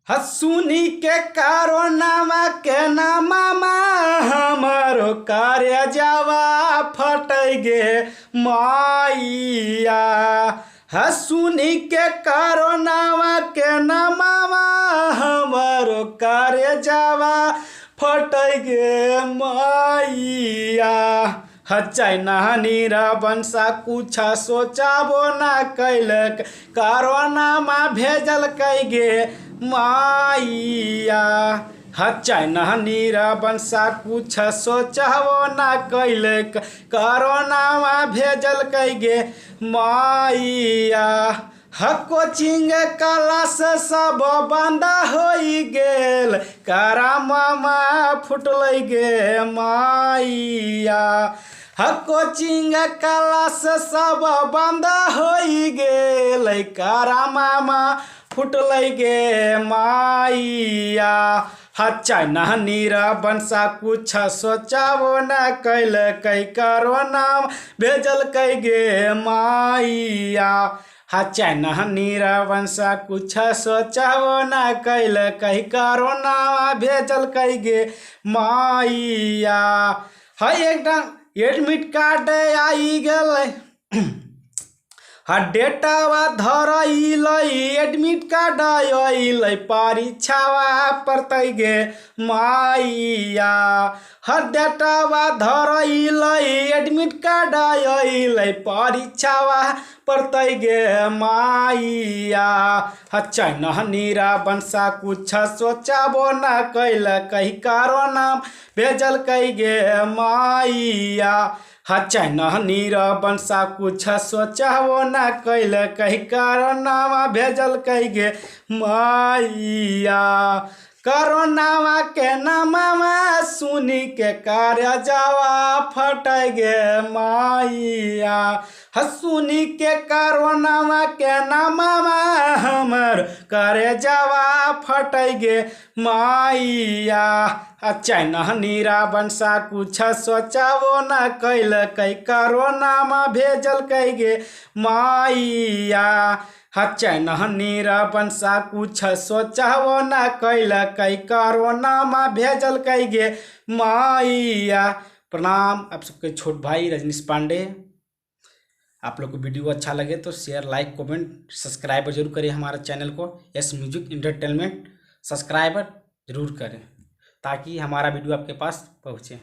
हसुनी के कारोनामा के नामा हमारो कार्य जावा फट गे माइया। हसुनी के कारोनामा के नामा हमारो कार्य जावा फट गे माइया। हच्चाई नहनीरा बंसा कुछ सोचाबो ना कैलक कारोनामा भेजल गे माइया। हच्चाई नहनीरा बंसा कुछ सोचाबो ना कैलक कारोनामा भेजल गे माइया। कोचिंग क्लास सब बंद हो गेल कारामा फुटल गे माइया। कोचिंग क्लास सब बंद हो गेल कारामा फुटल गे माइया। हच्चाई नहनीरा बंसा कुछ सोचाबो न कैलक कारोना भेजल गे माइया। हच्चाई नहनीरा बंसा कुछ सोचाबो न कैलक कारोना भेजल गे माइया। एकदम एडमिट कार्ड आई गल डेटावा धरल एडमिट कार्ड अल परीक्षावा पड़ते गे माइया। डेटावा धरल एडमिट कार्ड अल परीक्षावा पड़ते गे माइया। हच्चाई नहनीरा बंसा कुछ सोचाबो न कैलक कारोना भेजल गे माइया। हच्चाई नहनीरा बंसा कुछ सोचाबो न कैलक कारोनामा भेजल गे माइया। कारोनामा के नामा सुनी के कार्य जावा फट गे माइया। हसुनी के कारोनामा के नामा हमर कार्य जावा फट गे माइया। हच्चाई नहनीरा बंसा कुछ सोचाबो न कैलक कारोनामा भेजल गे माइया। हच्चाई नहनीरा बंसा कुछ सोचाबो न कैलक कारोनामा भेजल गे माइया। प्रणाम, आप सबके छोट भाई रजनीश पांडे। आप लोग को वीडियो अच्छा लगे तो शेयर, लाइक, कमेंट, सब्सक्राइब जरूर करें हमारे चैनल को एस म्यूजिक एंटरटेनमेंट। सब्सक्राइबर जरूर करें ताकि हमारा वीडियो आपके पास पहुँचे।